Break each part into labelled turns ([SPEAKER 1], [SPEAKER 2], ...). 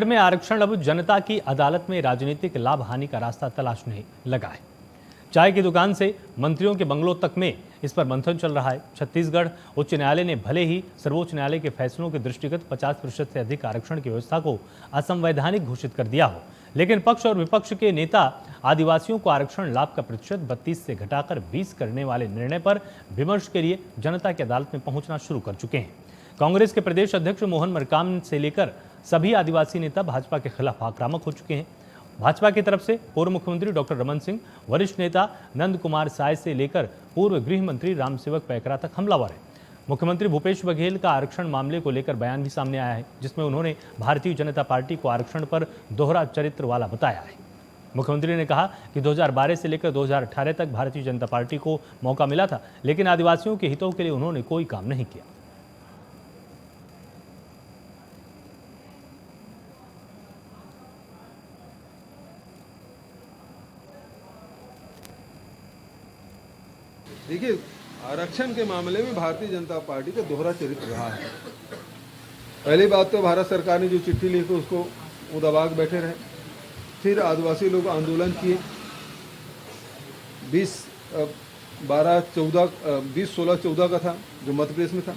[SPEAKER 1] में आरक्षण अब जनता की अदालत में राजनीतिक लाभ हानि का रास्ता तलाशने लगा है। चाय की दुकान से मंत्रियों के बंगलों तक में इस पर मंथन चल रहा है। छत्तीसगढ़ उच्च न्यायालय ने भले ही सर्वोच्च न्यायालय के फैसलों के दृष्टिगत 50% से अधिक आरक्षण की व्यवस्था को असंवैधानिक घोषित कर दिया हो, लेकिन पक्ष और विपक्ष के नेता आदिवासियों को आरक्षण लाभ का प्रतिशत 32 से घटाकर 20 करने वाले निर्णय पर विमर्श के लिए जनता की अदालत में पहुंचना शुरू कर चुके हैं। कांग्रेस के प्रदेश अध्यक्ष मोहन मरकाम से लेकर सभी आदिवासी नेता भाजपा के खिलाफ आक्रामक हो चुके हैं। भाजपा की तरफ से पूर्व मुख्यमंत्री डॉक्टर रमन सिंह, वरिष्ठ नेता नंद कुमार साय से लेकर पूर्व गृह मंत्री रामसेवक पैकरा तक हमलावर है। मुख्यमंत्री भूपेश बघेल का आरक्षण मामले को लेकर बयान भी सामने आया है, जिसमें उन्होंने भारतीय जनता पार्टी को आरक्षण पर दोहरा चरित्र वाला बताया है। मुख्यमंत्री ने कहा कि 2012 से लेकर 2018 तक भारतीय जनता पार्टी को मौका मिला था, लेकिन आदिवासियों के हितों के लिए उन्होंने कोई काम नहीं किया।
[SPEAKER 2] देखिए, आरक्षण के मामले में भारतीय जनता पार्टी का दोहरा चरित्र रहा है। पहली बात तो भारत सरकार ने जो चिट्ठी लिखी उसको वो दबा के बैठे रहे। फिर आदिवासी लोग आंदोलन किए, 2016-14 का था जो मध्य प्रदेश में था,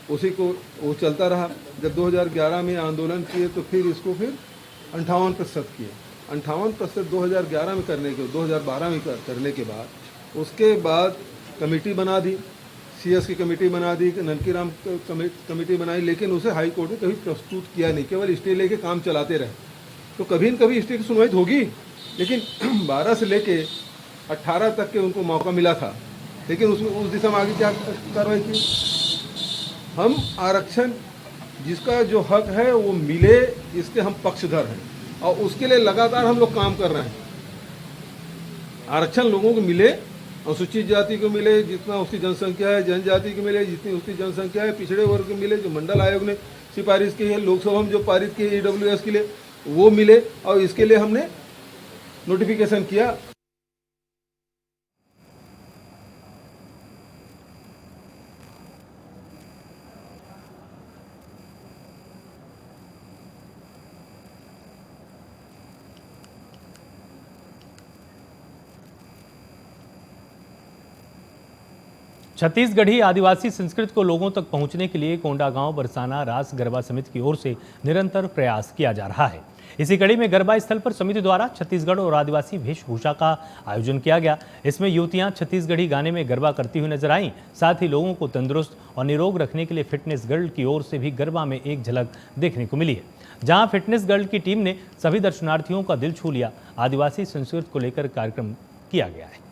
[SPEAKER 2] उसी को वो चलता रहा। जब 2011 में आंदोलन किए तो फिर इसको 58% किए। 58% 2011 में करने के 2012 में करने के बाद उसके बाद कमेटी बना दी, सीएस की कमेटी बना दी, ननकी राम कमेटी बनाई, लेकिन उसे हाई कोर्ट में कभी प्रस्तुत किया नहीं, केवल स्टे लेके काम चलाते रहे। तो कभी न कभी स्टे की सुनवाई होगी, लेकिन 12 से लेके 18 तक के उनको मौका मिला था, लेकिन उसमें उस दिशा में आगे क्या कार्रवाई की। हम आरक्षण जिसका जो हक है वो मिले, इसके हम पक्षधर हैं और उसके लिए लगातार हम लोग काम कर रहे हैं। आरक्षण लोगों को मिले, अनुसूचित जाति को मिले जितना उसकी जनसंख्या है, जनजाति को मिले जितनी उसकी जनसंख्या है, पिछड़े वर्ग को मिले जो मंडल आयोग ने सिफारिश की है, लोकसभा में जो पारित की है EWS के लिए वो मिले, और इसके लिए हमने नोटिफिकेशन किया।
[SPEAKER 1] छत्तीसगढ़ी आदिवासी संस्कृति को लोगों तक पहुंचने के लिए कोंडागांव, बरसाना, रास गरबा समिति की ओर से निरंतर प्रयास किया जा रहा है। इसी कड़ी में गरबा स्थल पर समिति द्वारा छत्तीसगढ़ और आदिवासी वेशभूषा का आयोजन किया गया। इसमें युवतियां छत्तीसगढ़ी गाने में गरबा करती हुई नजर आईं। साथ ही लोगों को तंदुरुस्त और निरोग रखने के लिए फिटनेस गर्ल की ओर से भी गरबा में एक झलक देखने को मिली है, जहां फिटनेस गर्ल की टीम ने सभी दर्शनार्थियों का दिल छू लिया। आदिवासी संस्कृति को लेकर कार्यक्रम किया गया है।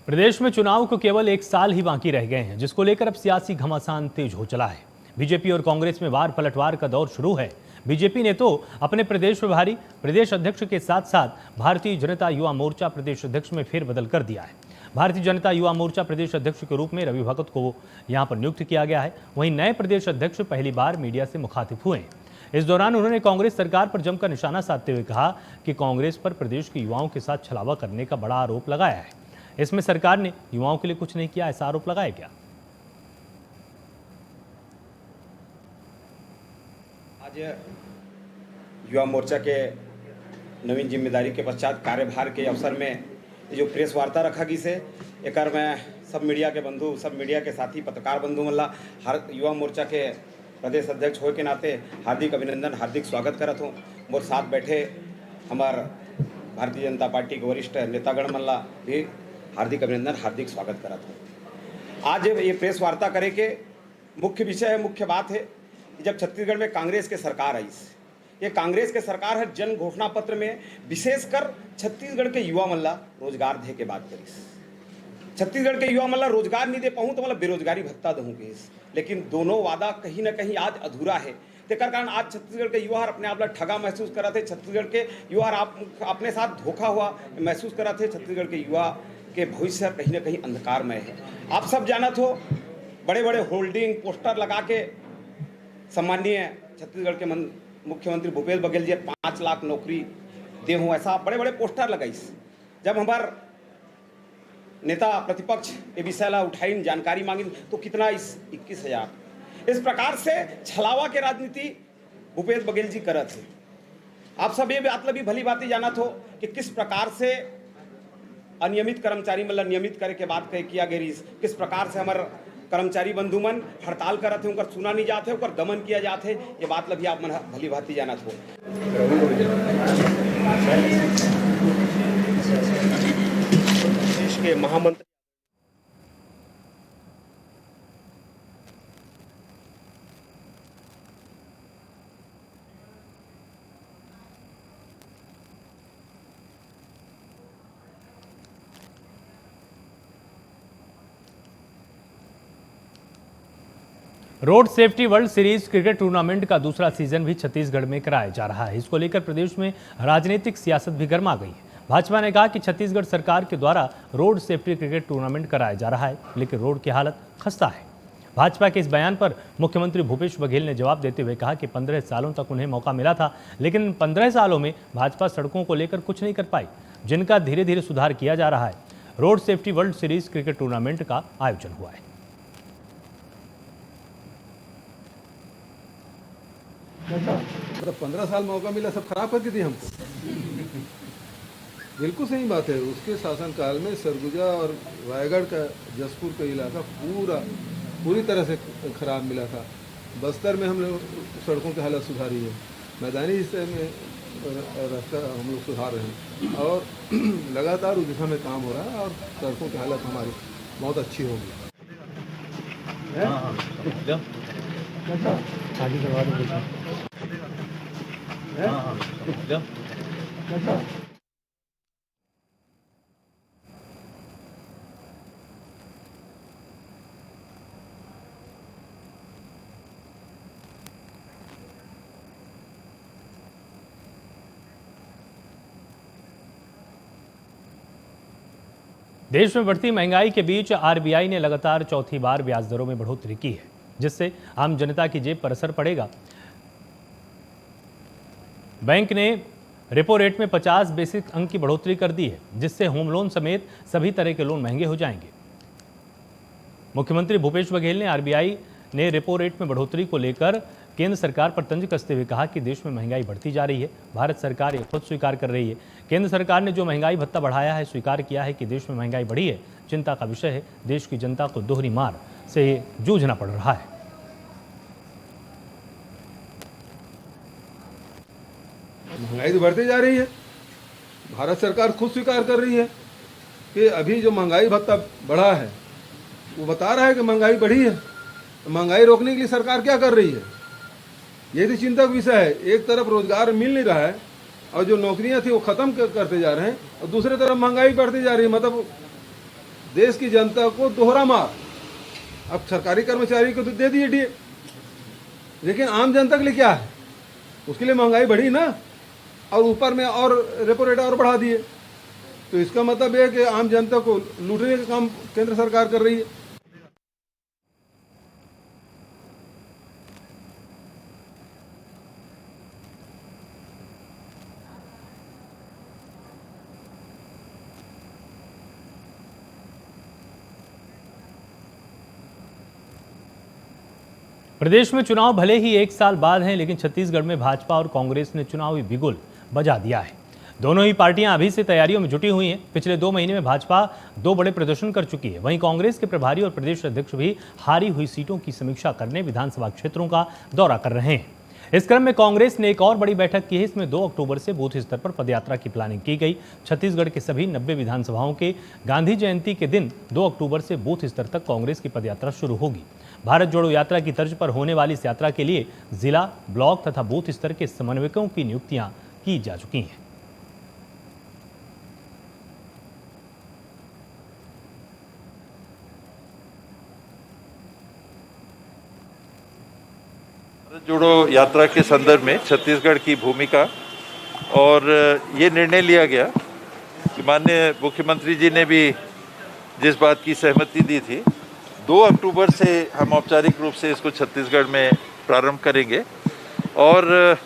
[SPEAKER 1] प्रदेश में चुनाव को केवल 1 साल ही बाकी रह गए हैं, जिसको लेकर अब सियासी घमासान तेज हो चला है। बीजेपी और कांग्रेस में वार पलटवार का दौर शुरू है। बीजेपी ने तो अपने प्रदेश प्रभारी प्रदेश अध्यक्ष के साथ साथ भारतीय जनता युवा मोर्चा प्रदेश अध्यक्ष में फेरबदल कर दिया है। भारतीय जनता युवा मोर्चा प्रदेश अध्यक्ष के रूप में रवि भगत को यहां पर नियुक्त किया गया है। वहीं नए प्रदेश अध्यक्ष पहली बार मीडिया से मुखातिब हुए हैं। इस दौरान उन्होंने कांग्रेस सरकार पर जमकर निशाना साधते हुए कहा कि कांग्रेस पर प्रदेश के युवाओं के साथ छलावा करने का बड़ा आरोप लगाया है। इसमें सरकार ने युवाओं के लिए कुछ नहीं किया, ऐसा आरोप लगाया गया।
[SPEAKER 3] आज युवा मोर्चा के नवीन जिम्मेदारी के पश्चात कार्यभार के अवसर में ये जो प्रेस वार्ता रखा गई से एक मैं सब मीडिया के बंधु, सब मीडिया के साथी, पत्रकार बंधु मल्ला हर युवा मोर्चा के प्रदेश अध्यक्ष होए के नाते हार्दिक अभिनंदन, हार्दिक स्वागत करत हूँ। मोर साथ बैठे हमार भारतीय जनता पार्टी के वरिष्ठ नेतागण मल्ला भी हार्दिक अभिनंदन, हार्दिक स्वागत करत हूँ। आज ये प्रेस वार्ता करे के मुख्य विषय है, मुख्य बात है कि जब छत्तीसगढ़ में कांग्रेस के सरकार आई, ये कांग्रेस के सरकार है जन घोषणा पत्र में विशेषकर छत्तीसगढ़ के युवा मल्ला रोजगार दे के बात करी। छत्तीसगढ़ के युवा मल्ला रोजगार नहीं दे पाऊँ तो मतलब बेरोजगारी भत्ता दूंगे, लेकिन दोनों वादा कहीं ना कहीं आज अधूरा है। तेकर कारण आज छत्तीसगढ़ के युवा अपने आप ठगा महसूस करा थे। छत्तीसगढ़ के युवा अपने साथ धोखा हुआ महसूस करा थे। छत्तीसगढ़ के युवा के भविष्य कहीं ना कहीं अंधकारमय है। आप सब जानत हो, बड़े बड़े होल्डिंग पोस्टर लगा के सम्माननीय छत्तीसगढ़ के मुख्यमंत्री भूपेश बघेल जी 5 लाख नौकरी देहूँ, ऐसा बड़े बड़े पोस्टर लगाइस। जब हमार नेता प्रतिपक्ष ये विषय ला उठाइन, जानकारी मांगी तो कितना इस 21,000। इस प्रकार से छलावा के राजनीति भूपेश बघेल जी करत है। आप सब ये बात भी भली बात ही जानत हो कि किस प्रकार से अनियमित कर्मचारी मतलब नियमित करे के बात किया गई, किस प्रकार से हमारे कर्मचारी बंधु मन हड़ताल करते हैं, उनका सुना नहीं जाते, उनका दमन किया जाते है। ये बात भी आप मन भली भांति जानत हो। देश के महामंत्री
[SPEAKER 1] road safety world series cricket tournament का दूसरा सीजन भी छत्तीसगढ़ में कराया जा रहा है। इसको लेकर प्रदेश में राजनीतिक सियासत भी गर्मा गई है। भाजपा ने कहा कि छत्तीसगढ़ सरकार के द्वारा रोड सेफ्टी क्रिकेट टूर्नामेंट कराया जा रहा है, लेकिन रोड की हालत खस्ता है। भाजपा के इस बयान पर मुख्यमंत्री भूपेश बघेल ने जवाब देते हुए कहा कि 15 सालों तक उन्हें मौका मिला था, लेकिन इन 15 सालों में भाजपा सड़कों को लेकर कुछ नहीं कर पाई, जिनका धीरे धीरे सुधार किया जा रहा है। Road safety world series cricket tournament का आयोजन हुआ है।
[SPEAKER 2] मतलब 15 साल मौका मिला, सब खराब करती थी हमको। बिल्कुल सही बात है। उसके शासनकाल में सरगुजा और रायगढ़ का जसपुर का इलाका पूरी तरह से खराब मिला था। बस्तर में हम लोग सड़कों की हालत सुधारी है, मैदानी हिस्से में रास्ता हम लोग सुधार रहे हैं और लगातार उस दिशा में काम हो रहा है और सड़कों की हालत हमारी बहुत अच्छी होगी।
[SPEAKER 1] देश में बढ़ती महंगाई के बीच आरबीआई ने लगातार चौथी बार ब्याज दरों में बढ़ोतरी की है, जिससे आम जनता की जेब पर असर पड़ेगा। बैंक ने रेपो रेट में 50 बेसिक अंक की बढ़ोतरी कर दी है, जिससे होम लोन समेत सभी तरह के लोन महंगे हो जाएंगे। मुख्यमंत्री भूपेश बघेल ने आरबीआई ने रेपो रेट में बढ़ोतरी को लेकर केंद्र सरकार पर तंज कसते हुए कहा कि देश में महंगाई बढ़ती जा रही है। भारत सरकार ये खुद स्वीकार कर रही है। केंद्र सरकार ने जो महंगाई भत्ता बढ़ाया है, स्वीकार किया है कि देश में महंगाई बढ़ी है। चिंता का विषय है, देश की जनता को दोहरी मार से जूझना पड़ रहा है।
[SPEAKER 2] महंगाई तो बढ़ती जा रही है। भारत सरकार खुद स्वीकार कर रही है कि अभी जो महंगाई भत्ता बढ़ा है वो बता रहा है कि महंगाई बढ़ी है। महंगाई रोकने के लिए सरकार क्या कर रही है, ये भी चिंता का विषय है। एक तरफ रोजगार मिल नहीं रहा है और जो नौकरियां थी वो खत्म करते जा रहे हैं, और दूसरी तरफ महंगाई बढ़ती जा रही है। मतलब देश की जनता को दोहरा मार। अब सरकारी कर्मचारी को तो दे दिए डीए, लेकिन आम जनता के लिए क्या है, उसके लिए महंगाई बढ़ी ना, और ऊपर में और रेपो रेट और बढ़ा दिए। तो इसका मतलब है कि आम जनता को लूटने का काम केंद्र सरकार कर रही है।
[SPEAKER 1] प्रदेश में चुनाव भले ही एक साल बाद हैं, लेकिन छत्तीसगढ़ में भाजपा और कांग्रेस ने चुनावी बिगुल बजा दिया है। दोनों ही पार्टियां अभी से तैयारियों में जुटी हुई हैं। पिछले 2 महीने में भाजपा 2 बड़े प्रदर्शन कर चुकी है। वहीं कांग्रेस के प्रभारी और प्रदेश अध्यक्ष भी हारी हुई सीटों की समीक्षा करने विधानसभा क्षेत्रों का दौरा कर रहे हैं। इस क्रम में कांग्रेस ने एक और बड़ी बैठक की है। इसमें 2 अक्टूबर से बूथ स्तर पर पदयात्रा की प्लानिंग की गई। छत्तीसगढ़ के सभी 90 विधानसभाओं के गांधी जयंती के दिन 2 अक्टूबर से बूथ स्तर तक कांग्रेस की पदयात्रा शुरू होगी। भारत जोड़ो यात्रा की तर्ज पर होने वाली इस यात्रा के लिए जिला, ब्लॉक तथा बूथ स्तर के समन्वयकों की नियुक्तियां की जा चुकी हैं।
[SPEAKER 4] भारत जोड़ो यात्रा के संदर्भ में छत्तीसगढ़ की भूमिका और ये निर्णय लिया गया कि माननीय मुख्यमंत्री जी ने भी जिस बात की सहमति दी थी, 2 अक्टूबर से हम औपचारिक रूप से इसको छत्तीसगढ़ में प्रारंभ करेंगे और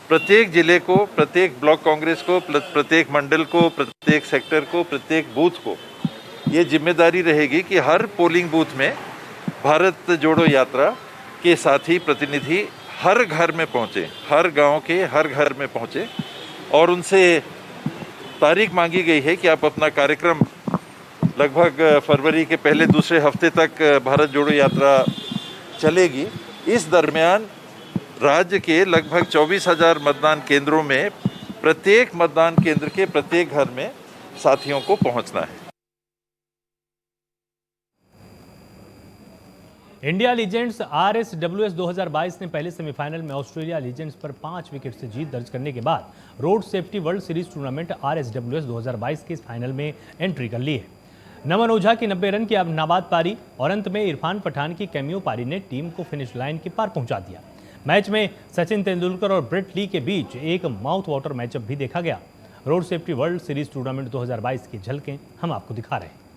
[SPEAKER 4] प्रत्येक जिले को, प्रत्येक ब्लॉक कांग्रेस को, प्रत्येक मंडल को, प्रत्येक सेक्टर को, प्रत्येक बूथ को ये जिम्मेदारी रहेगी कि हर पोलिंग बूथ में भारत जोड़ो यात्रा के साथी प्रतिनिधि हर घर में पहुँचे, हर गांव के हर घर में पहुँचे और उनसे तारीख मांगी गई है कि आप अपना कार्यक्रम लगभग फरवरी के पहले दूसरे हफ्ते तक भारत जोड़ो यात्रा चलेगी। इस दरमियान राज्य के लगभग 24,000 मतदान केंद्रों में प्रत्येक मतदान केंद्र के प्रत्येक घर में साथियों को पहुंचना है।
[SPEAKER 1] इंडिया लीजेंड्स RSWS 2022 ने पहले सेमीफाइनल में ऑस्ट्रेलिया लीजेंड्स पर 5 विकेट से जीत दर्ज करने के बाद road safety world series tournament RSWS 2022 के इस फाइनल में एंट्री कर ली है। नमन ओझा की 90 रन की अब नाबाद पारी और अंत में इरफान पठान की कैमियो पारी ने टीम को फिनिश लाइन के पार पहुंचा दिया। मैच में सचिन तेंदुलकर और ब्रेट ली के बीच एक माउथ वाटर मैचअप भी देखा गया। Road safety world series tournament 2022 की झलकें हम आपको दिखा रहे हैं।